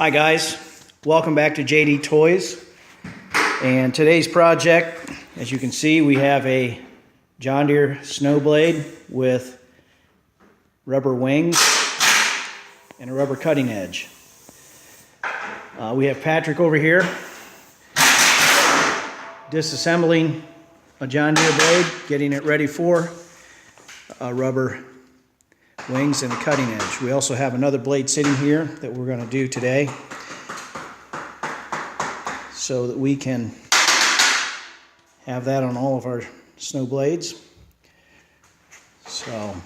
Hi guys, welcome back to JD Toys. And today's project, as you can see, we have a John Deere snow blade with rubber wings and a rubber cutting edge. We have Patrick over here disassembling a John Deere blade, getting it ready for rubber wings and a cutting edge. We also have another blade sitting here that we're going to do today so that we can have that on all of our snow blades. So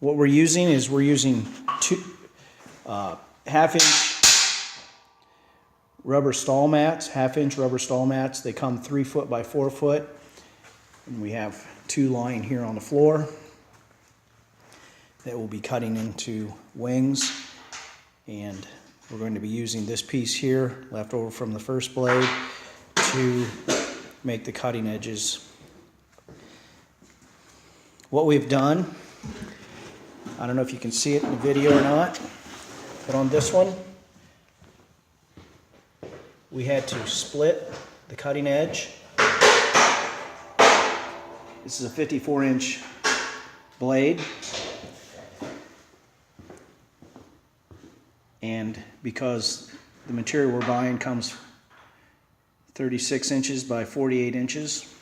what we're using is two half-inch rubber stall mats, half-inch rubber stall mats. They come 3 foot by 4 foot, and we have 2 lying here on the floor that will be cutting into wings, and we're going to be using this piece here left over from the first blade to make the cutting edges. What we've done, I don't know if you can see it in the video or not, but on this one we had to split the cutting edge. This is a 54-inch blade, and because the material we're buying comes 36 inches by 48 inches,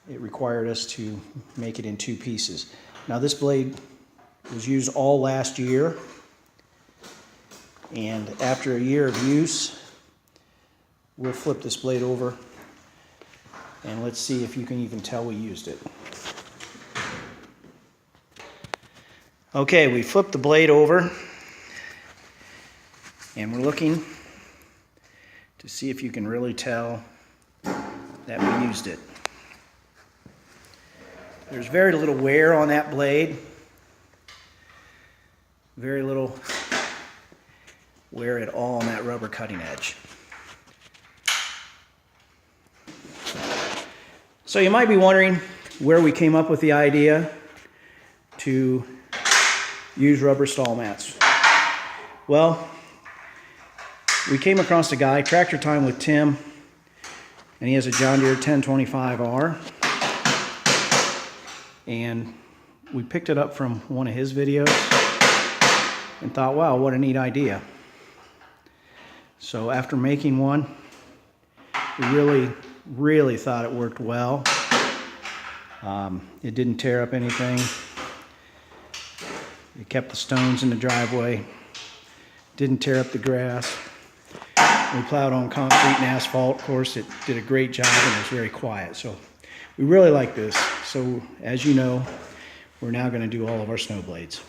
it required us to make it in 2 pieces. Now this blade was used all last year, and after a year of use, we'll flip this blade over and let's see if you can even tell we used it. Okay, we flipped the blade over and we're looking to see if you can really tell that we used it. There's very little wear on that blade. Very little wear at all on that rubber cutting edge. So you might be wondering where we came up with the idea to use rubber stall mats. Well, we came across a guy, Tractor Time with Tim, and he has a John Deere 1025R, and we picked it up from one of his videos and thought, wow, what a neat idea. So after making one, we really thought it worked well. It didn't tear up anything. It kept the stones in the driveway. Didn't tear up the grass. We plowed on concrete and asphalt. Of course, it did a great job and it was very quiet. So we really like this. So as you know, we're now going to do all of our snow blades.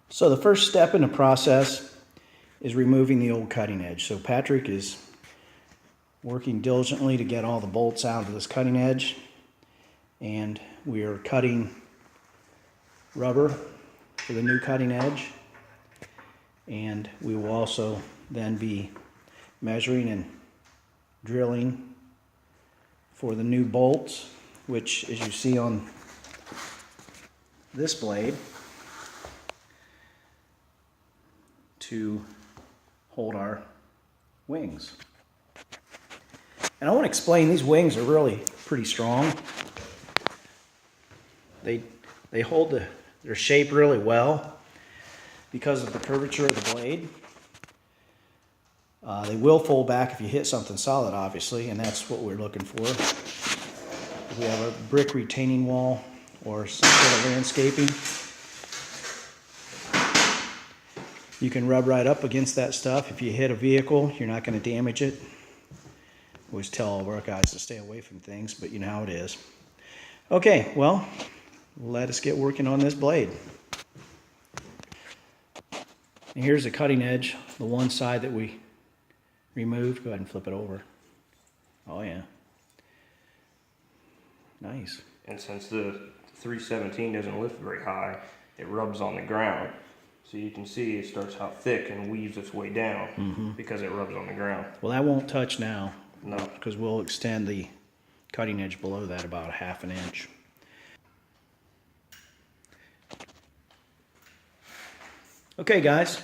So the first step in the process is removing the old cutting edge. So Patrick is working diligently to get all the bolts out of this cutting edge, and we are cutting rubber for the new cutting edge, and we will also then be measuring and drilling for the new bolts, which, as you see on this blade, to hold our wings. And I want to explain, these wings are really pretty strong. They hold their shape really well because of the curvature of the blade. They will fold back if you hit something solid, obviously, and that's what we're looking for. If we have a brick retaining wall or some sort of landscaping, you can rub right up against that stuff. If you hit a vehicle, you're not going to damage it. I always tell all of our guys to stay away from things, but you know how it is. Okay, well, let us get working on this blade. And here's the cutting edge, the one side that we removed. Go ahead and flip it over. Oh yeah. Nice. And since the 317 doesn't lift very high, it rubs on the ground. So you can see it starts out thick and weaves its way down because it rubs on the ground. Well, that won't touch now. No. Because we'll extend the cutting edge below that about 1/2 inch. Okay guys,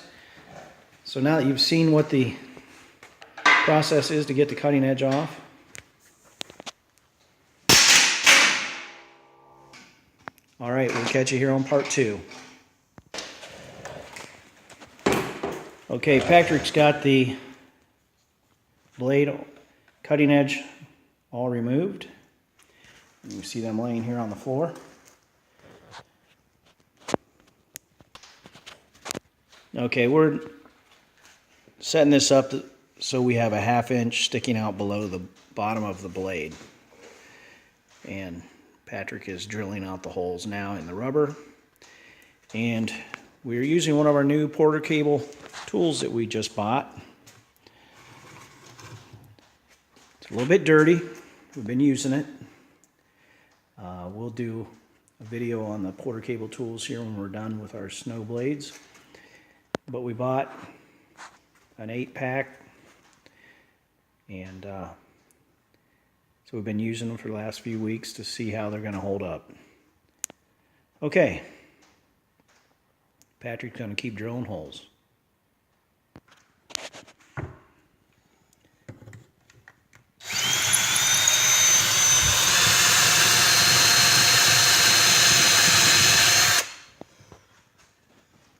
so now that you've seen what the process is to get the cutting edge off, all right, we'll catch you here on part 2. Okay, Patrick's got the blade cutting edge all removed. You see them laying here on the floor. Okay, we're setting this up so we have a 1/2 inch sticking out below the bottom of the blade. And Patrick is drilling out the holes now in the rubber. And we're using one of our new Porter cable tools that we just bought. It's a little bit dirty. We've been using it. We'll do a video on the Porter cable tools here when we're done with our snow blades. But we bought an 8-pack, and so we've been using them for the last few weeks to see how they're going to hold up. Okay, Patrick's going to keep drilling holes.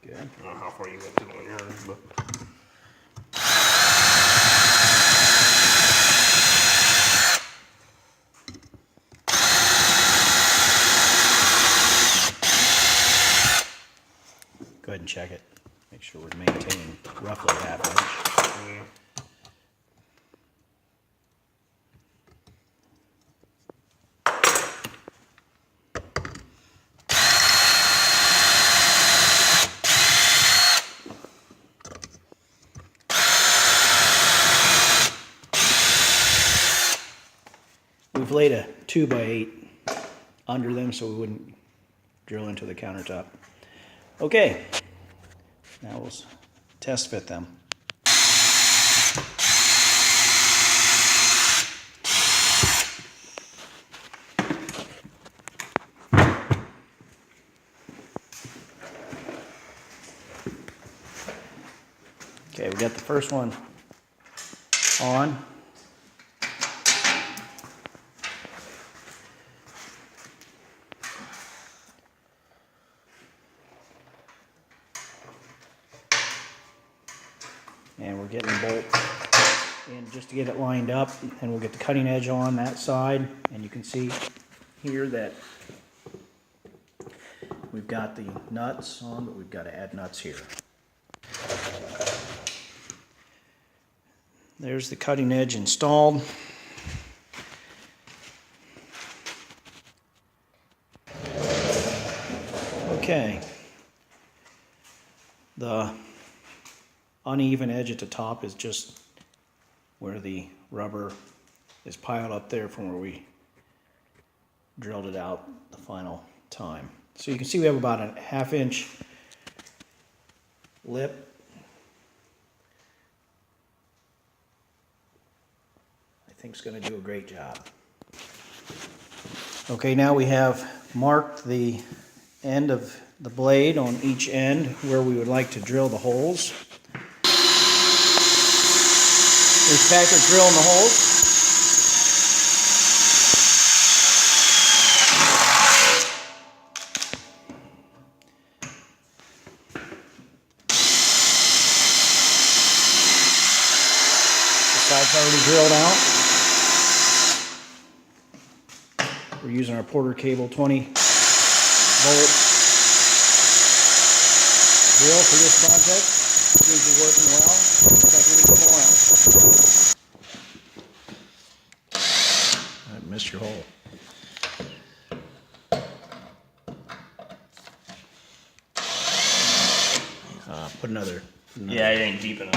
Good. I don't know how far you went to on yours, but Go ahead and check it. Make sure we're maintaining roughly 1/2 inch. yeah. We've laid a 2x8 under them so we wouldn't drill into the countertop. Okay, now we'll test fit them. Okay, we got the first one on. And we're getting the bolt in just to get it lined up, and we'll get the cutting edge on that side. And you can see here that we've got the nuts on, but we've got to add nuts here. There's the cutting edge installed. Okay. The uneven edge at the top is just where the rubber is piled up there from where we drilled it out the final time. So you can see we have about a 1/2 inch lip. I think it's going to do a great job. Okay, now we have marked the end of the blade on each end where we would like to drill the holes. There's Patrick drilling the holes. The side's already drilled out. We're using our Porter cable 20-volt drill for this project. Seems to be working well. Looks like we need some oil. I missed your hole. Put another. Yeah, it ain't deep enough.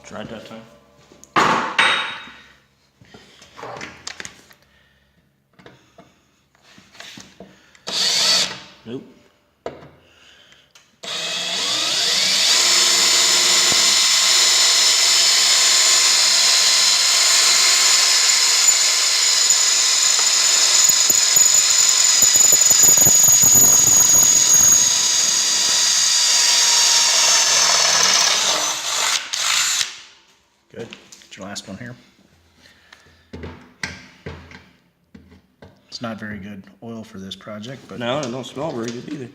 Tried that time. Nope. It's your last one here. It's not very good oil for this project, but No, it don't smell very good either.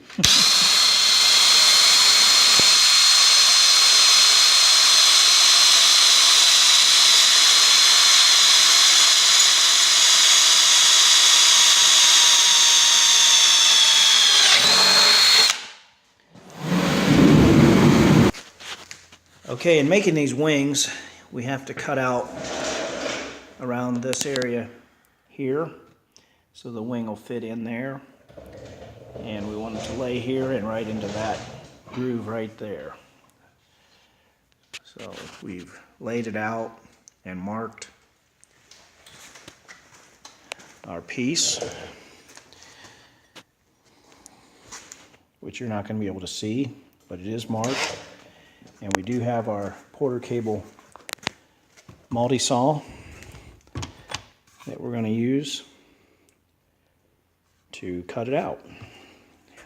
okay, in making these wings, we have to cut out around this area here so the wing will fit in there. And we want it to lay here and right into that groove right there. So we've laid it out and marked our piece, which you're not going to be able to see, but it is marked. And we do have our Porter cable multi-saw that we're going to use to cut it out.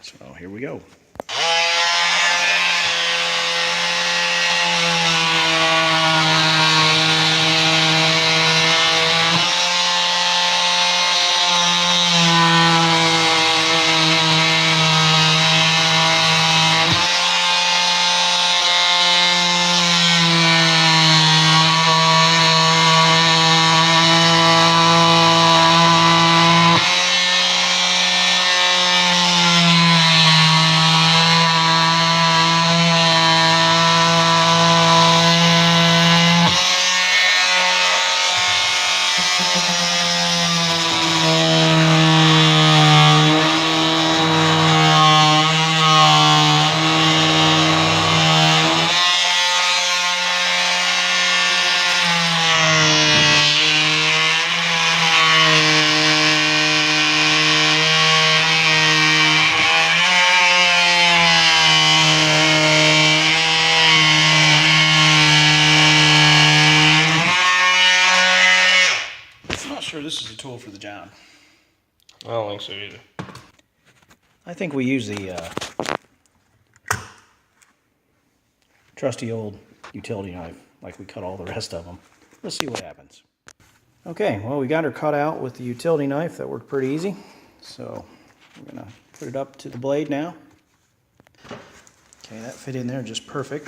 So here we go. Sure, this is a tool for the job. I don't think so either. I think we use the trusty old utility knife like we cut all the rest of them. Let's see what happens. Okay, well, we got her cut out with the utility knife. That worked pretty easy. So we're gonna put it up to the blade now. Okay, that fit in there just perfect.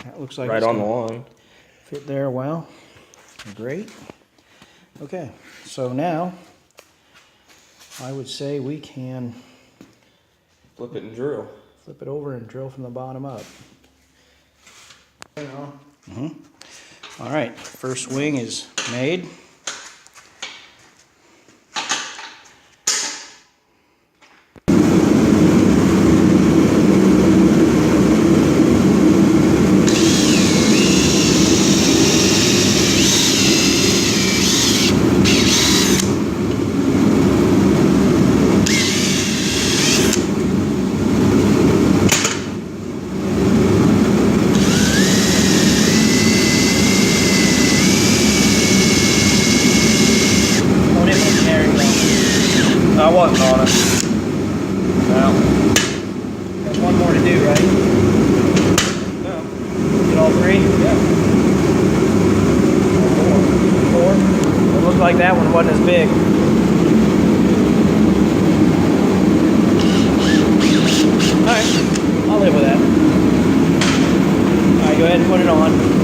That looks like Right it's on the gonna line. fit there well. Great. Okay, so now I would say we can Flip it and drill. flip it over and drill from the bottom up. All right, first wing is made. I wasn't on it. No. There's one more to do, right? No. Get all three? Yeah. Four? It looked like that one wasn't as big. Alright, I'll live with that. Alright, go ahead and put it on.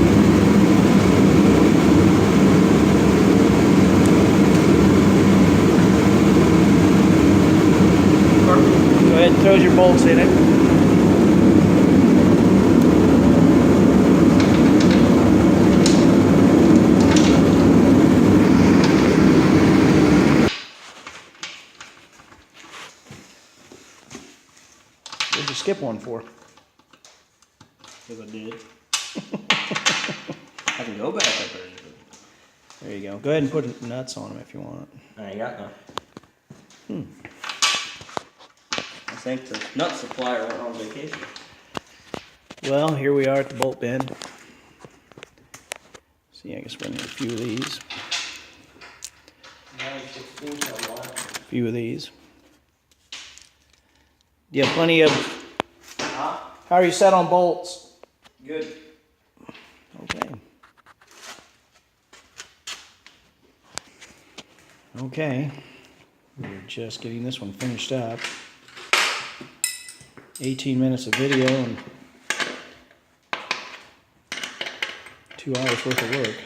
Go ahead and throw your bolts in it. What'd you skip one for? Because I did. I can go back up there. There you go. Go ahead and put nuts on them if you want. I ain't got none. I think the nut supplier went on vacation. Well, here we are at the bolt bend. See, I guess we're gonna need a few of these. A few of these. Do you have plenty of... How are you set on bolts? Good. Okay. Okay, we're just getting this one finished up. 18 minutes of video and 2 hours worth of work.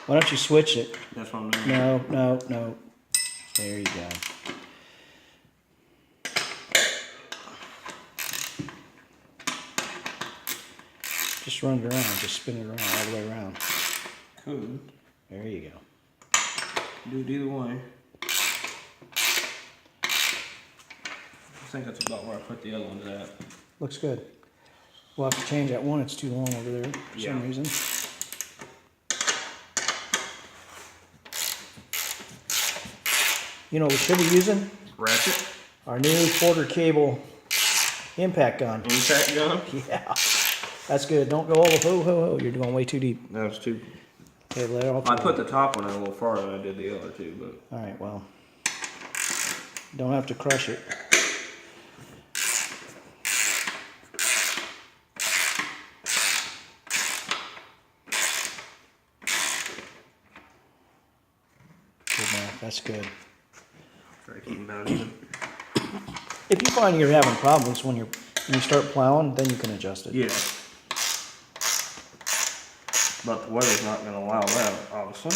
Why don't you switch it? That's what I'm doing. No. There you go. Just run it around, just spin it around, all the way around. Cool. There you go. Do it either way. I think that's about where I put the other ones at. Looks good. We'll have to change that one, it's too long over there for some reason. You know what we should be using? Ratchet. Our new quarter cable impact gun. Impact gun. Yeah, that's good. Don't go ho. You're going way too deep. That was too. Okay, let it off. I put the top one in a little farther than I did the other two, but. All right, well, don't have to crush it. Good enough. That's good. Try to keep them about even. If you find you're having problems when you start plowing, then you can adjust it. Yeah. But the weather's not going to allow that, obviously.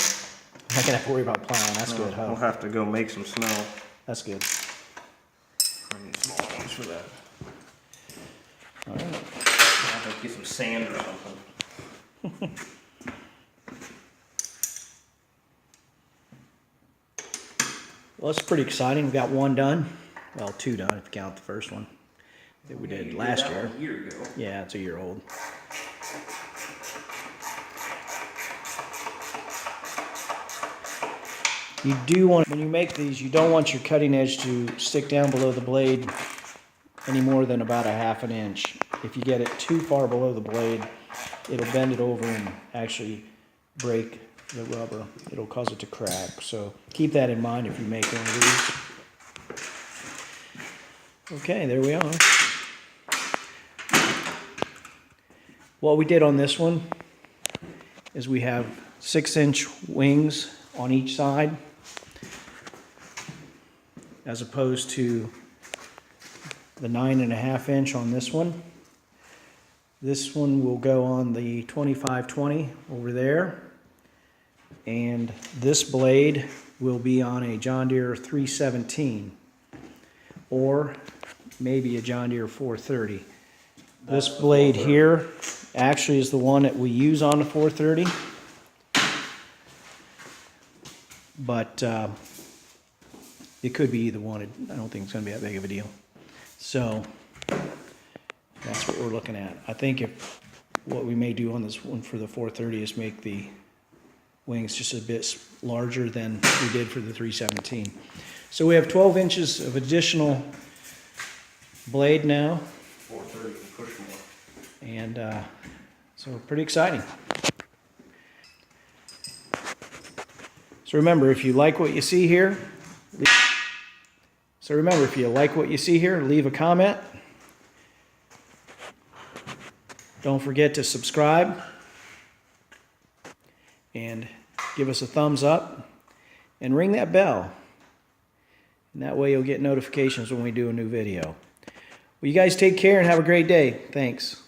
I'm not gonna have to worry about plowing. That's good, We'll huh? have to go make some snow. That's good. I need small ones for that. All right. I'll have to get some sand or something. Well, it's pretty exciting. We got one done. Well, two done if you count the first one that we did last year. A year ago. Yeah, it's a year old. You do want, when you make these, you don't want your cutting edge to stick down below the blade any more than about a ½ inch. If you get it too far below the blade, it'll bend it over and actually break the rubber. It'll cause it to crack. So keep that in mind if you make one of these. Okay, there we are. What we did on this one is we have 6-inch wings on each side, as opposed to the 9.5 inch on this one. This one will go on the 2520 over there, and this blade will be on a John Deere 317 or maybe a John Deere 430. This blade here actually is the one that we use on the 430, but it could be either one. I don't think it's going to be that big of a deal. So that's what we're looking at. I think if what we may do on this one for the 430 is make the wings just a bit larger than we did for the 317. So we have 12 inches of additional blade now. 430 can push more. And so pretty exciting. So remember, if you like what you see here, leave a comment. Don't forget to subscribe and give us a thumbs up and ring that bell. And that way you'll get notifications when we do a new video. Well, you guys take care and have a great day. Thanks.